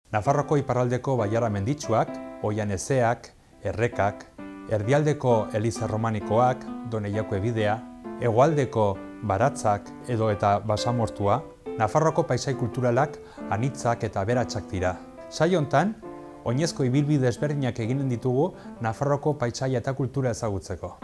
Nafarroako iparraldeko bailara menditsuak, Oian Ezeak, Errekak, erdialdeko Eliza Romanikoak, Doneiako ebidea, hegoaldeko Baratzak edo eta Basamortua, Nafarroako paisai kulturalak anitzak eta aberatsak dira. Saio hontan, oinezko ibilbide ezberdinak eginen ditugu Nafarroako paisaia eta kultura ezagutzeko.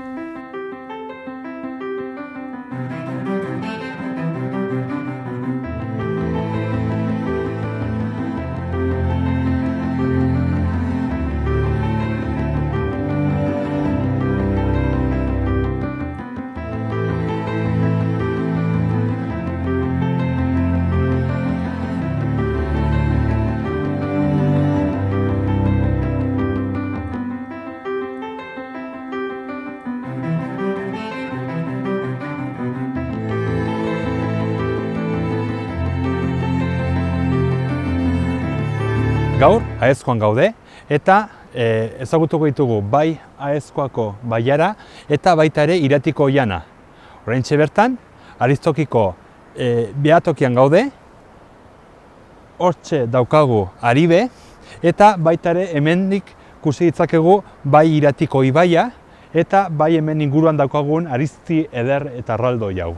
Gaur, Aezkoan gaude, eta ezagutuko ditugu bai Aezkoako bailara eta baita ere Iratiko oihana. Oraintxe bertan, Aristokiko behatokian gaude, hortxe daukagu Aribe, eta baita ere hemendik ikusi ditzakegu bai Iratiko ibaia, eta bai hemen inguruan daukagun Aristi, Eder eta Arraldo jau.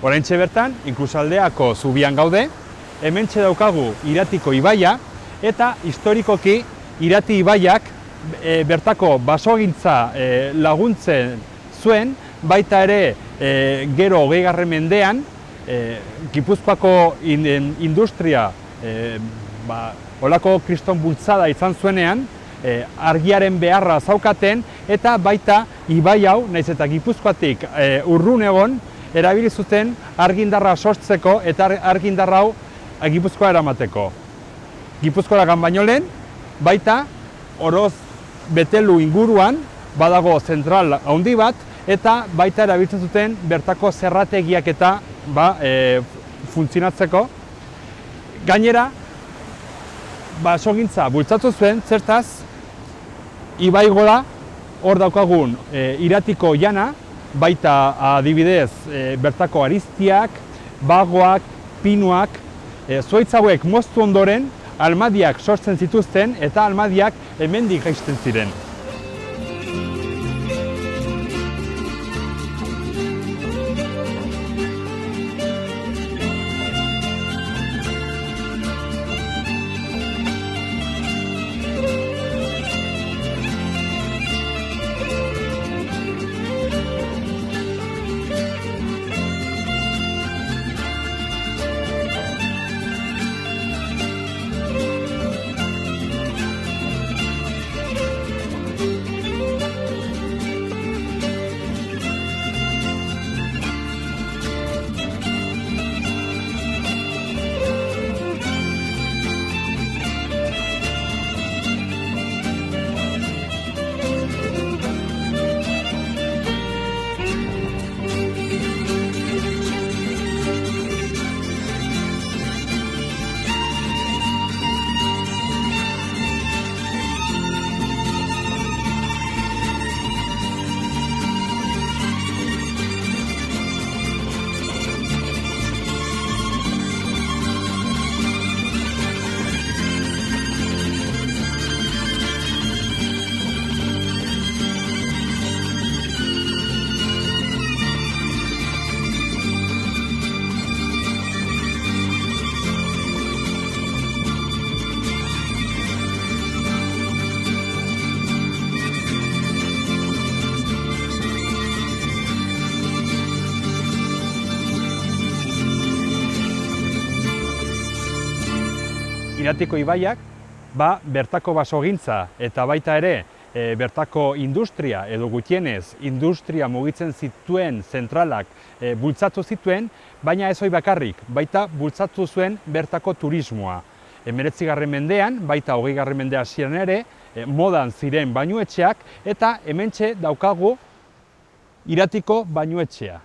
Oraintxe bertan, Inklusaldeako zubian gaude, hementxe daukagu Iratiko ibaia, eta historikoki Irati ibaiak bertako basogintza laguntzen zuen, baita ere gero 20. mendean, Gipuzkoako industria olako kriston bultzada izan zuenean, argiaren beharra zaukaten, eta baita ibai hau, nahiz eta Gipuzkoatik urrun egon, erabili zuten argindarra sortzeko eta argindarra hau Gipuzkoa eramateko. Gipuzkoara baino lehen, baita Oroz Betelu inguruan badago zentral handi bat, eta baita erabiltzen zuten bertako zerrategiak eta funtzionatzeko. Gainera, basogintza bultzatu zuen, zertaz, ibaigola hor daukagun Iratiko oihana, baita adibidez bertako aristiak, bagoak, pinuak, zuhaitz hauek moztu ondoren almadiak sortzen zituzten eta almadiak hemendik jaisten ziren. Iratiko ibaiak, bertako basogintza eta baita ere bertako industria edo gutienez industria mugitzen zituen zentralak bultzatu zituen, baina ez hori bakarrik, baita bultzatu zuen bertako turismoa. 19. mendean, baita 20. mende hasieran ere, modan ziren bainuetxeak eta hementxe daukagu Iratiko bainuetxea.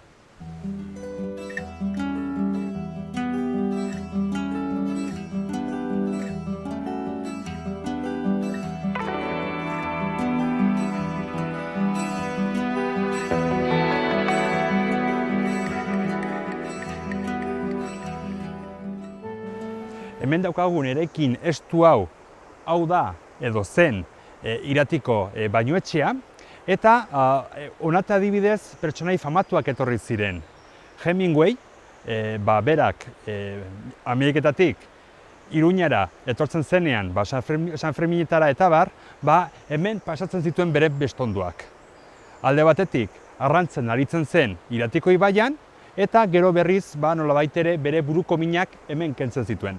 Hemen daukagun eraikin estu hau da edo zen Iratiko bainuetxea, eta honate adibidez pertsonai famatuak etorri ziren. Hemingway, berak Ameriketatik Iruñara etortzen zenean, San Ferminetara eta hemen pasatzen zituen bere bestonduak. Alde batetik, arrantzen aritzen zen Iratiko ibaian, eta gero berriz nolabait ere bere buruko minak hemen kentzen zituen.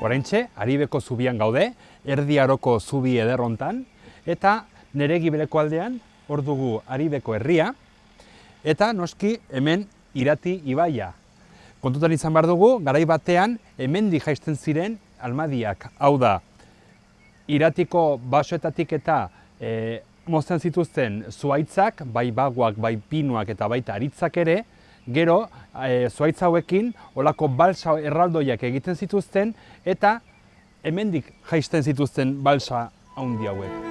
Oraintxe, Aribeko zubian gaude, Erdi Aroko zubi ederrontan, eta Neregi bereko aldean, hor dugu Aribeko herria, eta noski hemen Irati ibaia. Kontutan izan behar dugu, garai batean hemendik jaisten ziren almadiak. Hau da, Iratiko basoetatik eta mozten zituzten zuhaitzak, bai baguak, bai pinuak eta baita aritzak ere, gero zuhaitz hauekin olako balsa erraldoiak egiten zituzten eta hemendik jaisten zituzten balsa handi hauek.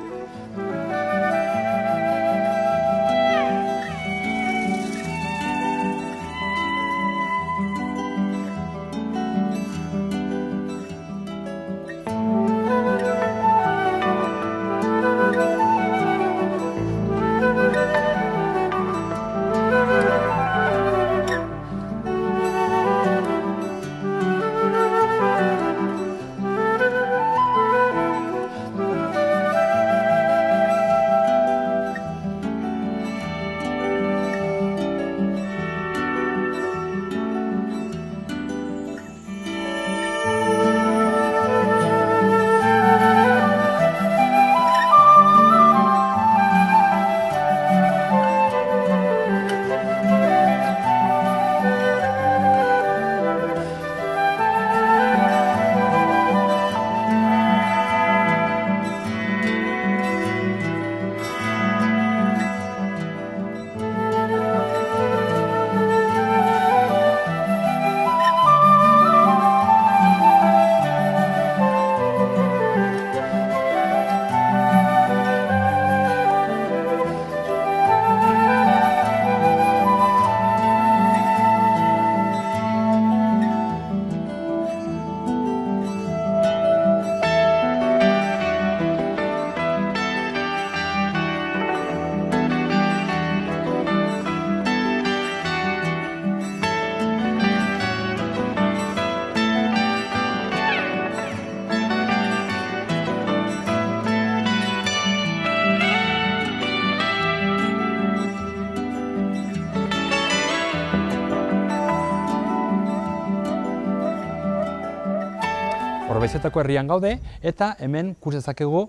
Orbaizetako herrian gaude, eta hemen ikus dezakegu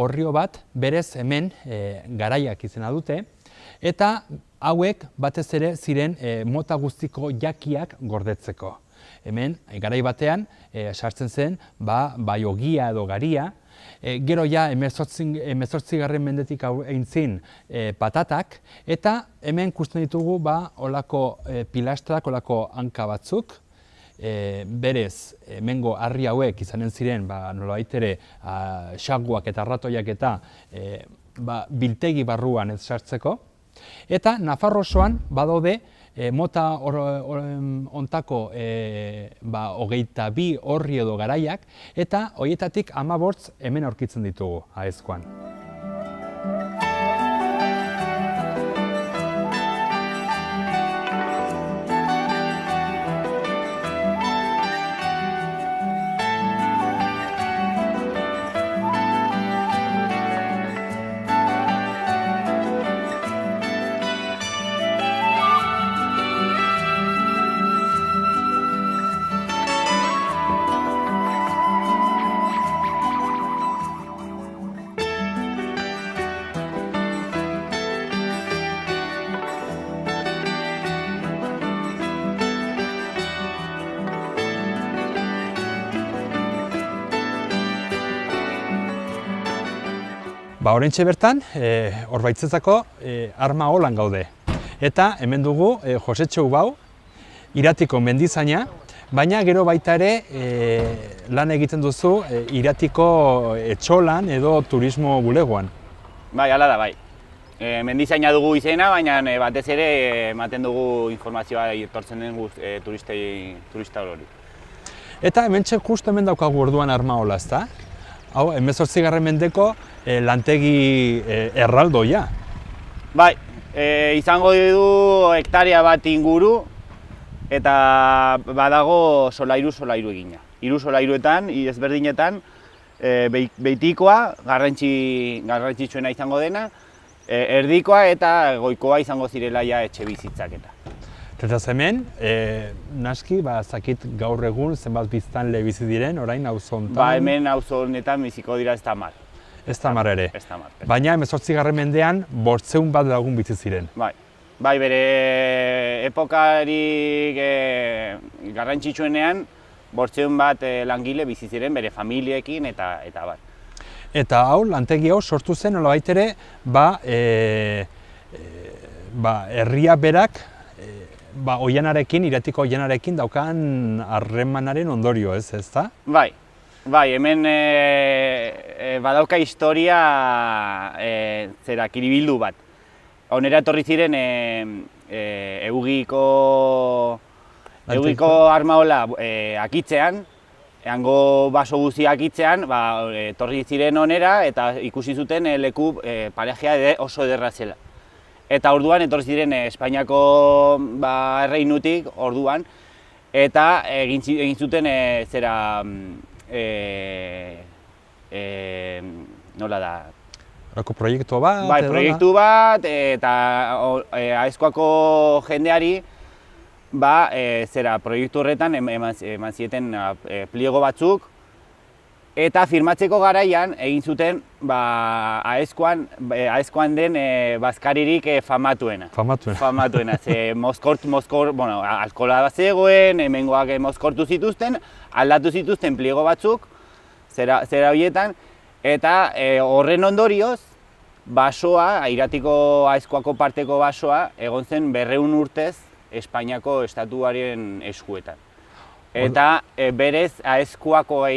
orrio bat berez hemen garaiak izena dute, eta hauek batez ere ziren mota guztiko jakiak gordetzeko. Hemen, garai batean, sartzen zen, bai ogia edo garia, gero ja 18. mendetik eintzin patatak, eta hemen ikusten ditugu olako pilastrak, olako hanka batzuk, berez, hemengo harri hauek izanen ziren, nolabait ere, xaguak eta arratoiak eta biltegi barruan ez sartzeko, eta Nafarro osoan badaude mota ontako 22 orri edo garaiak, eta horietatik 15 hemen aurkitzen ditugu Aezkoan. Oraintxe bertan, Orbaitzezako arma holan gaude. Eta hemen dugu Josetxo Ubau, Iratiko mendizaina, baina gero baita ere lan egiten duzu Iratiko etxolan edo turismo bulegoan. Bai, hala da, bai. Mendizaina dugu izena, baina batez ere ematen dugu informazioa etortzen den turista hori. Eta hementxe justu hemen daukagu orduan arma hola, ezta? Hau, 18. mendeko lantegi erraldoia. Bai, izango du hektarea bat inguru eta badago solairu egina. 3 solairuetan, ezberdinetan, beitikoa, garrantzitsuena izango dena, erdikoa eta goikoa izango zirela etxe bizitzak eta. Eta hemen, naski, zakit gaur egun zenbat biztanle bizi diren, orain auzo honetan? Hemen auzo honetan biziko dira ez da mar. Ez da mar ere. Ez da mar. Baina 18. mendean 500 bat lagun bizi ziren. Bai, bere epokarik garrantzitsuenean 500 bat langile bizi ziren bere familiekin eta bai. Eta hau, lantegi hau sortu zen nolabait ere, herria berak oianarekin, Iratiko oianarekin daukan harremanaren ondorio, ezta? Bai, hemen badauka historia kiribildu bat. Honera etorri ziren Eugiko armaola akitzean, hango baso guzti akitzean, etorri ziren honera eta ikusi zuten leku parejea oso ederra zela. Eta orduan etorri ziren Espainiako erreinutik orduan, eta egin zuten nola da? Horako proiektu bat? Bai, proiektu bat, eta Aezkoako jendeari proiektu horretan eman zieten pliego batzuk, eta firmatzeko garaian egin zuten Aezkoan den bazkaririk famatuena. Famatuena, ze alkohola bat zegoen, hemengoak mozkortu zituzten, aldatu zituzten pliego batzuk, zera horietan, eta horren ondorioz, basoa, Iratiko Aezkoako parteko basoa, egon zen 200 urtez Espainiako estatuaren eskuetan. Eta berez Aezkoako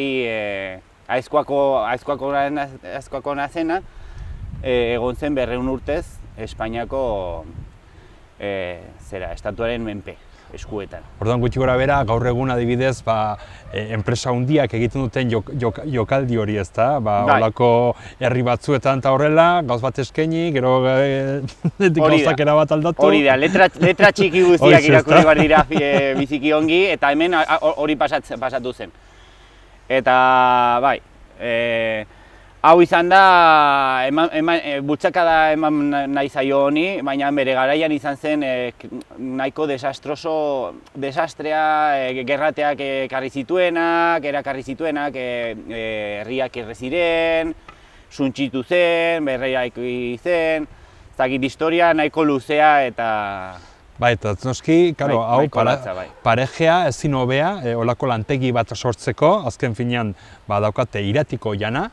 nazena egon zen 200 urtez Espainiako estatuaren menpe eskuetan. Orduan gutxi gora bera, gaur egun adibidez, enpresa handiak egiten duten jokaldi hori, ezta? Holako herri batzuetan eta horrela, gauz bat eskaini, gero gauzak erabat aldatu. Hori da, letra txiki guztiak irakurri behar dira biziki ongi, eta hemen hori pasatu zen. Eta bai, Hau izan da, bultzakada eman nahi zaio honi, baina bere garaian izan zen nahiko desastrea, gerrateak ekarri zituenak, erakarri zituenak, herriak erre ziren, suntxitu zen, berreiraiki zen, ez dakit historia nahiko luzea eta... Bai, eta noski, karo, hau bai. parejea ezin hobea, olako lantegi bat sortzeko, azken finean daukate iratiko jana,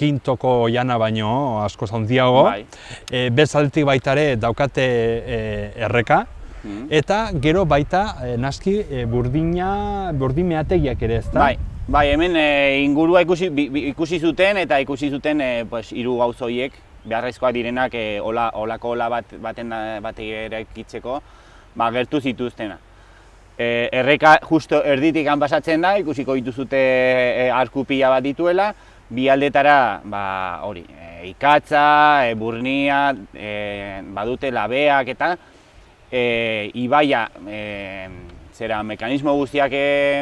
kintoko jana baino askoz handiago, bezaldetik baita ere daukate erreka, eta gero baita naski burdin meategiak ere, ezta? Bai, hemen ingurua ikusi zuten eta ikusi zuten hiru gauza horiek, beharrezkoak direnak olako ola bat eraikitzeko gertu zituztena. Erreka justo erditik pasatzen da, ikusiko dituzute arku pila bat dituela, bi aldetara hori, ikatza, burnia, badute labeak eta ibaia mekanismo guztiak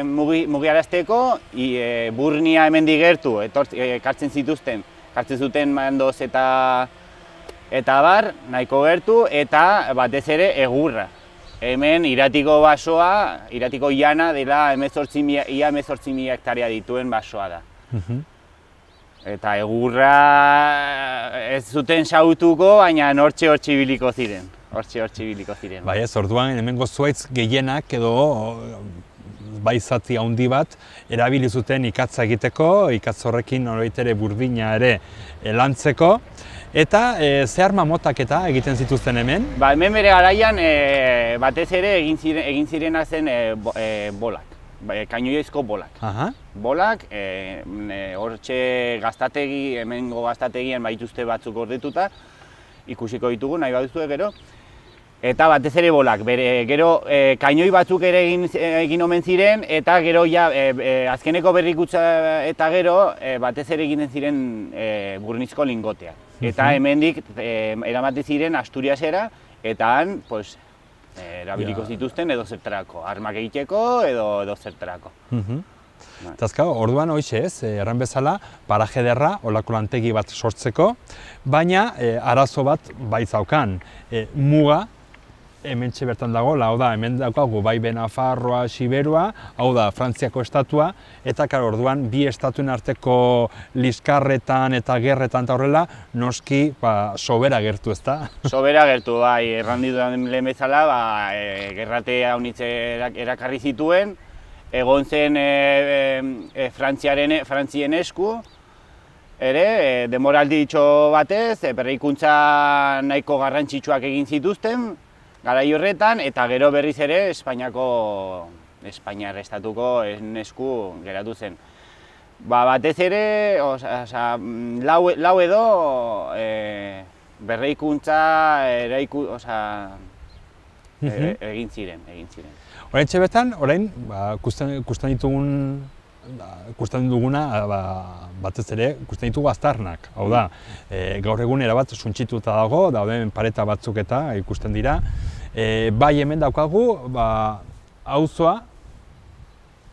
mugiarazteko, burnia hemendik gertu ekartzen zuten mandoz eta bar, nahiko gertu, eta batez ere egurra. Hemen iratiko basoa, iratiko jana dela ia 18.000 hektarea dituen basoa da. Eta egurra ez zuten xautuko, baina hortxe ibiliko ziren. Bai ez, orduan hemengo zuhaitz gehienak edo bai zati handi bat erabili zuten ikatza egiteko, ikatz horrekin ere burdina ere lantzeko. Eta ze arma motak eta egiten zituzten hemen? Hemen bere garaian batez ere egin zirenak zen bolak, kainoizko bolak. Bolak, hortxe gaztategi, hemengo gaztategian baituzte batzuk gordetuta, ikusiko ditugu nahi baduzue gero. Eta batez ere bolak, gero kainoi batzuk ere egin omen ziren, eta gero azkeneko berrikuntza eta gero batez ere egiten ziren burnizko lingoteak. Eta hemendik eramaten ziren Asturiasera, eta han erabiliko zituzten edo zertarako, armak egiteko edo zertarako. Eta orduan hoxe ez, erran bezala, paraje ederra, olako lantegi bat sortzeko, baina arazo bat baitzaukan, muga, hementxe bertan dago, hau da, hemen daukagu bai Nafarroa, Siberua, hau da, Frantziako estatua, eta orduan bi estatuen arteko liskarretan eta gerretan eta horrela, noski sobera gertu, ezta? Sobera gertu, bai, errandi duen lehen bezala, gerrate haunitze erakarri zituen, egon zen Frantzien esku, ere, demoralditxo batez, berrikuntza nahiko garrantzitsuak egin zituzten, garai horretan, eta gero berriz ere Espainiar estatuko esku geratu zen. Batez ere, lau edo berrikuntza egin ziren. Horrentxe bertan, orain, ikusten duguna, batez ere, ikusten ditugu aztarnak. Hau da, gaur egun erabat suntsituta dago, dauden pareta batzuk eta ikusten dira. Bai hemen daukagu, auzoa,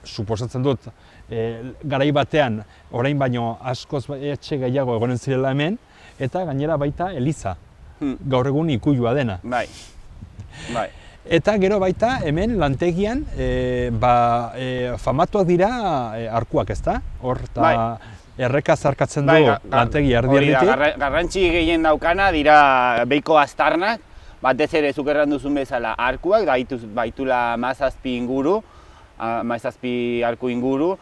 suposatzen dut, garai batean, orain baino askoz etxe gehiago egonen zirela hemen, eta gainera baita eliza, gaur egun ikuilua dena. Bai. Eta gero baita hemen lantegian famatuak dira arkuak, ezta? Hor eta erreka zarkatzen du lantegi erdi-erditik. Garrantzi gehien daukana dira behiko aztarnak, batez ere zuk erran duzun bezala arkuak, baitula 17 inguru, 17 arku inguru,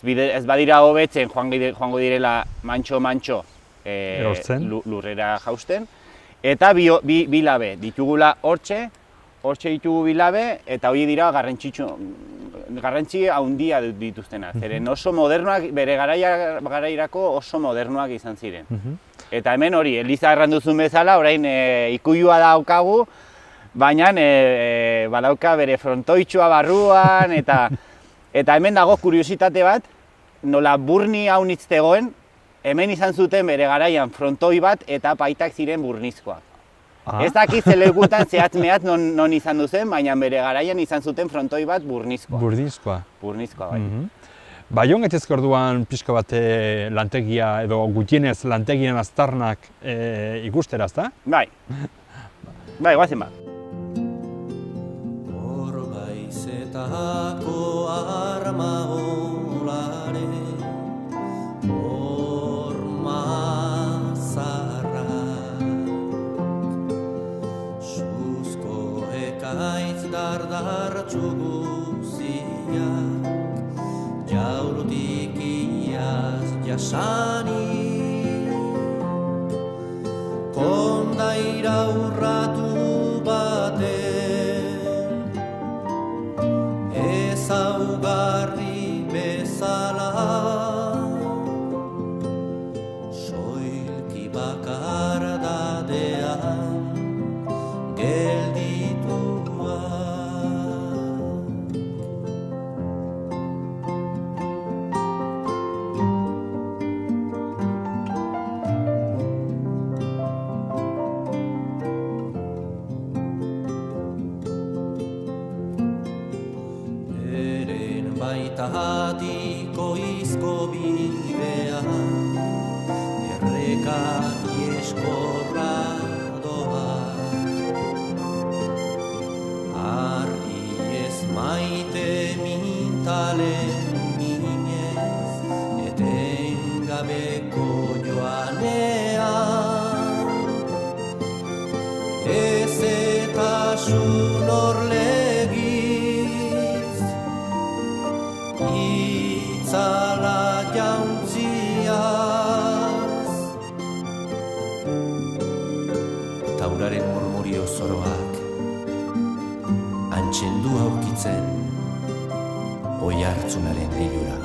ez badira hobetzen joango direla mantxo lurrera jausten, eta bi labe ditugula hortxe ditugu bilabe, eta hori dira garrantzi handia dituztenak. Zeren oso modernoak, bere garairako oso modernoak izan ziren. Eta hemen hori, Eliza erran duzun bezala, orain ikuilua daukagu, baina badauka bere frontoitxua barruan, eta hemen dago kuriositate bat, nola burni haunitz zegoen, hemen izan zuten bere garaian frontoi bat eta paitak ziren burnizkoak. Ez dakit zelekutan zehatz-mehatz non izan duzen, baina bere garaian izan zuten frontoi bat burnizkoa. Burnizkoa. Burnizkoa, bai. Joan gaitezke orduan pixka bat lantegia edo gutienez lantegien aztarnak ikustera, ezta? Bai, guazen ba. Horbaizetako armaolare, horma zarrak, suzko ekaitz dardartxu guziak, jaurutik iaz jasanik, kondaira urratu baten, ezaugarri bezala, soilki bakar dadean gelditua. Baitahatiko izko bidea, erreka ieskorra doa. Argi ez maite mintalen minez, etengabeko joanean. Ezetasun orlegiz, itzala jauntziaz, tauraren murmurio zoroak antxendu aurkitzen oihartzunaren leilura.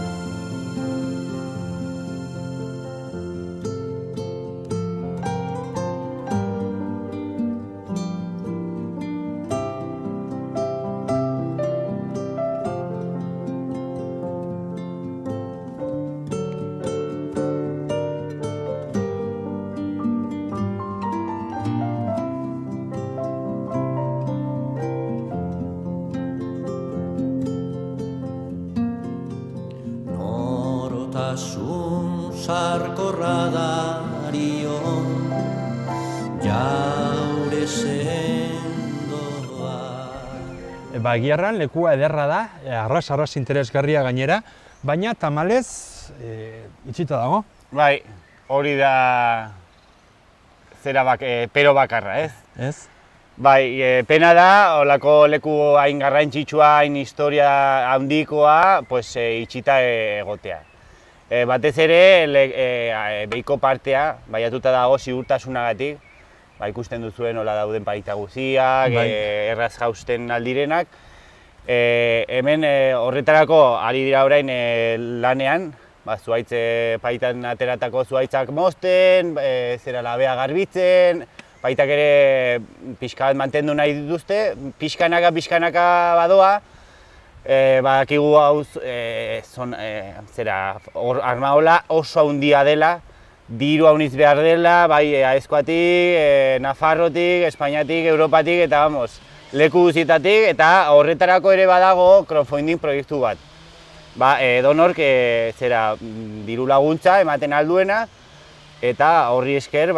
Norotasun sarkorra darion jaure sendoa. Egiarran lekua ederra da, arras interesgarria gainera, baina tamalez itxita dago. Bai, hori da pero bakarra, ez? Ez? Bai, pena da, holako leku hain garrantzitsua, hain historia handikoa, itxita egotea. Batez ere, behiko partea, baiatuta dago ziurtasunagatik, ikusten duzuen nola dauden paita guziak, erraz jausten aldirenak. Hemen horretarako ari dira orain lanean, zuhaitz paitan ateratako zuhaitzak mozten, zera labea garbitzen, paitak ere pixka bat mantendu nahi dituzte, pixkanaka badoa, badakigu hau armaola oso handia dela, diru hauniz behar dela, bai Aezkoatik, Nafarrotik, Espainiatik, Europatik eta leku guztietatik, eta horretarako ere badago crowdfunding proiektu bat. Edonork diru laguntza ematen alduena, eta horri esker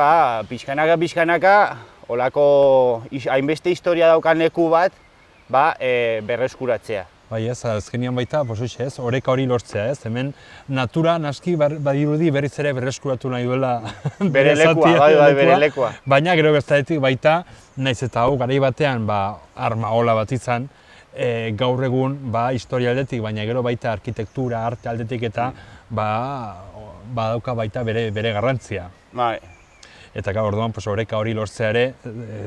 pixkanaka olako hainbeste historia daukan leku bat berreskuratzea. Bai ez, azkenian baita, oreka hori lortzea, ez? Hemen natura naski badirudi berriz ere berreskuratu nahi duela bere lekua. Baina gero bestatik baita, naiz eta hau garai batean armaola bat izan, gaur egun historia aldetik, baina gero baita arkitektura, arte aldetik eta badauka baita bere garrantzia. Bai. Eta orduan oreka hori lortzea ere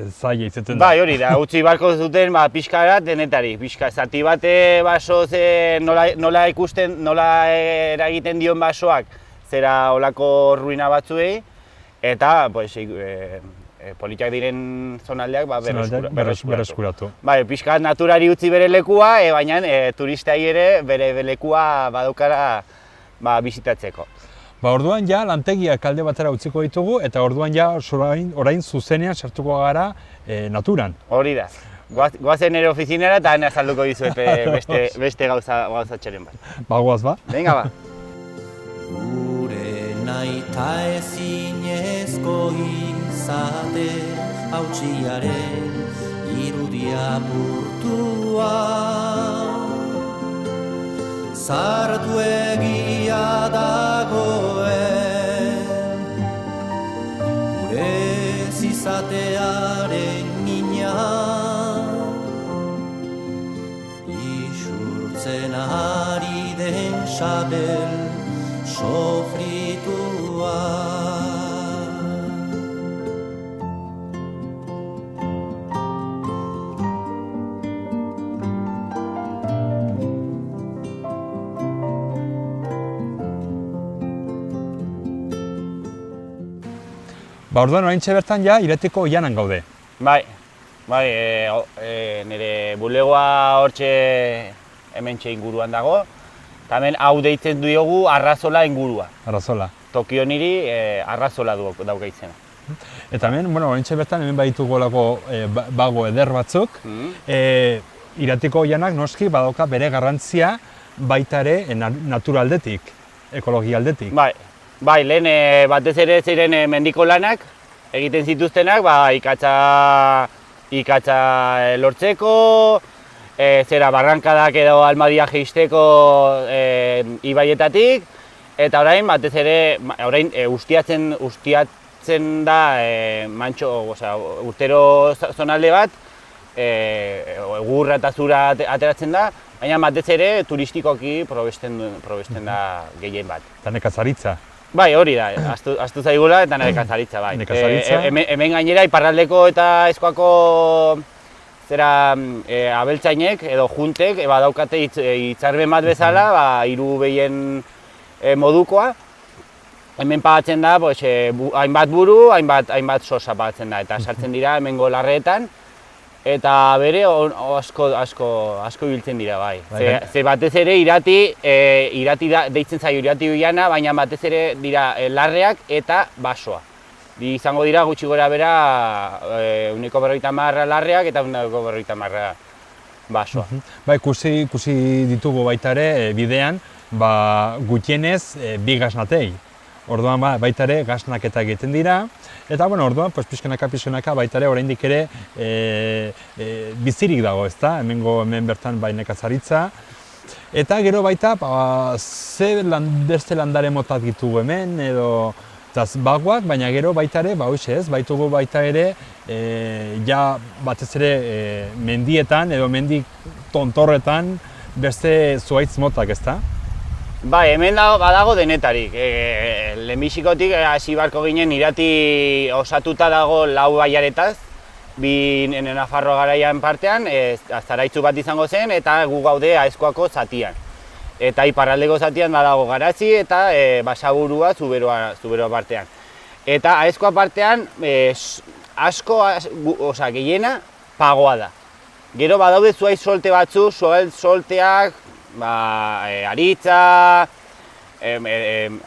zaila izaten da. Bai, hori da, utzi barko zuten pixka bat denetari. Zati bate basoz nola ikusten, nola eragiten dion basoak zera olako ruina batzuei, eta politak diren zonaldeak berreskuratu. Bai, pixka bat naturari utzi bere lekua, baina turistai ere bere lekua badaukara bisitatzeko. Orduan ja lantegiak alde batera utziko ditugu eta orduan ja orain zuzenean sartuko gara naturan. Hori da. Goazen ere ofizinera eta han azalduko dizuet beste gauzatxeren bat. Bagoaz ba? Venga ba. Gure naita ezinezko izate hautsiaren irudia burtua. Zartu egia dagoen gure izatearen mina. Isurtzen ari den sabel sofritua. Ba, orduan oraintxe bertan ja Iratiko Oianan gaude. Bai, nire bulegoa hortxe hementxe inguruan dago. Eta hemen hau deitzen diogu Arrazola ingurua. Arrazola. Tokio niri Arrazola dauka izena. Eta hemen, oraintxe bertan hemen baditugolako bago eder batzuk. Iratiko Oianak noski badauka bere garrantzia baita ere naturaldetik, ekologia aldetik. Bai, lehen batez ere ziren mendiko lanak egiten zituztenak, ikatza lortzeko, barrankadak edo almadia jeisteko ibaietatik, eta orain batez ere ustiatzen da urtero zonalde bat, egurra eta zura ateratzen da, baina batez ere turistikoki probesten da gehien bat. Eta nekazaritza. Bai, hori da, ahaztu zaigula eta nekazaritza, bai. Hemen gainera iparraldeko eta Aizkoako abeltzainek edo juntek badaukate hitzarmen bat bezala, hiru behien modukoa. Hemen pagatzen da hainbat buru, hainbat sosa pagatzen da, eta sartzen dira hemengo larreetan. Eta bere asko ibiltzen dira, bai. Ze batez ere irati deitzen zaio Irati Oiana, baina batez ere dira larreak eta basoa. Izango dira gutxi gora bera 150 larreak eta 150 basoa. Ba, ikusi ditugu baita ere bidean, gutienez bi gaznatei. Orduan baita ere gaznaketa egiten dira. Eta orduan, pixkanaka baita ere oraindik ere bizirik dago, ezta? Hemen bertan nekazaritza. Eta gero baita, beste landare motak ditugu hemen, edo bagoak, baina gero baita ere, baitugu baita ere, ja batez ere mendietan edo mendi tontorretan beste zuhaitz motak, ezta? Bai, hemen badago denetarik. Lehenbizikotik hasi beharko ginen Irati osatuta dago 4 bailaretaz, bi Nafarroa garaian partean, Zaraitzu bat izango zen eta gu gaude Aizkoako zatian. Eta iparraldeko zatian badago Garazi eta Basaburua Zuberoa partean. Eta Aizkoa partean gehiena pagoa da. Gero badaude zuhaitz solte batzu, zuhaitz solteak, aritza,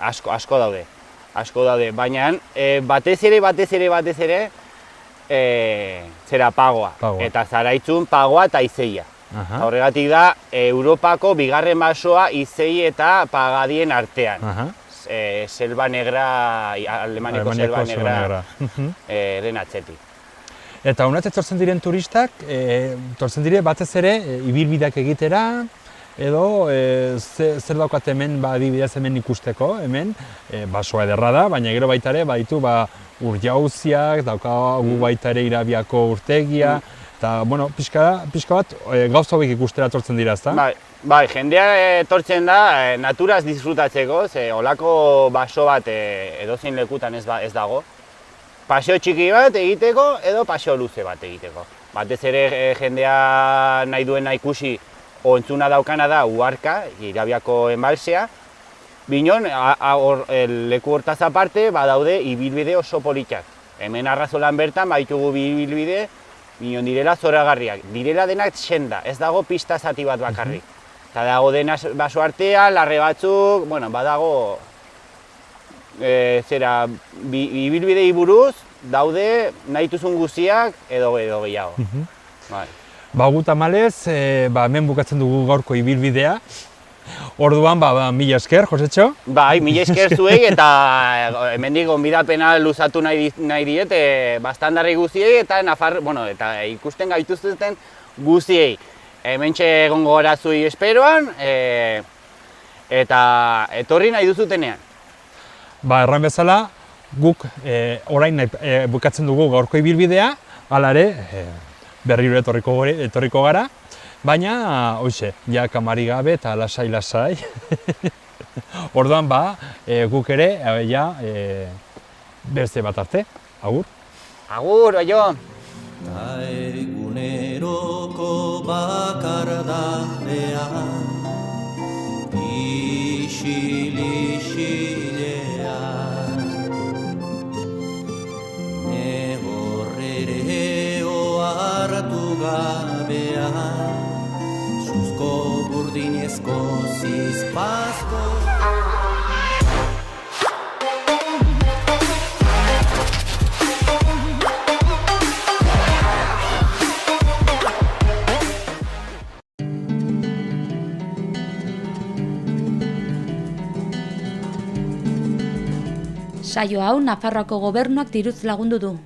asko daude, baina batez ere pagoa, eta Zaraitzun pagoa eta Izeia. Horregatik da, Europako bigarren basoa Izei eta Pagadien artean. Selva Negra, Alemaneko Selva Negra den atzetik. Eta honat etortzen diren turistak, etortzen dire batez ere ibilbideak egitera, edo zer daukat hemen adibidez hemen ikusteko, hemen basoa ederra da, baina gero baita ere baditu ur-jauziak, daukagu baita ere Irabiako urtegia, eta pixka bat gauza hauek ikustera etortzen dira, ezta? Bai, jendea etortzen da naturaz disfrutatzeko, olako baso bat edozein lekutan ez dago. Paseo txiki bat egiteko edo paseo luze bat egiteko. Batez ere jendea nahi duena ikusi ontzuna daukana da Uharka, Irabiako enbalsea. Binon, leku hortaz aparte, badaude ibilbide oso politak. Hemen Arrazolan bertan baditugu ibilbide, binon direla zoragarriak. Direla denak senda, ez dago pista zati bat bakarrik. Eta dago dena baso artean, larre batzuk, badago ibilbidei buruz daude nahi duzun guztiak edo gehiago. Gu tamalez, hemen bukatzen dugu gaurko ibilbidea. Orduan, mila esker, Josetxo. Bai, mila esker zuei eta hemendik gonbidapena luzatu nahi diet bastandarri guztiei eta eta ikusten gaituzten guztiei. Hementxe egongo gara zuei esperoan eta etorri nahi duzutenean. Erran bezala, guk orain bukatzen dugu gaurko ibilbidea, hala ere, berriro etorriko gara, baina, hoxe, ja kamari gabe eta lasai-lasai. Orduan, guk ere, beste bat arte, agur. Agur, baio! Ta eguneroko bakardadean isil-isilean ne horrere ohartu gabean suzko burdinezko zizpazko Saio hau Nafarroako Gobernuak diruz lagundu du.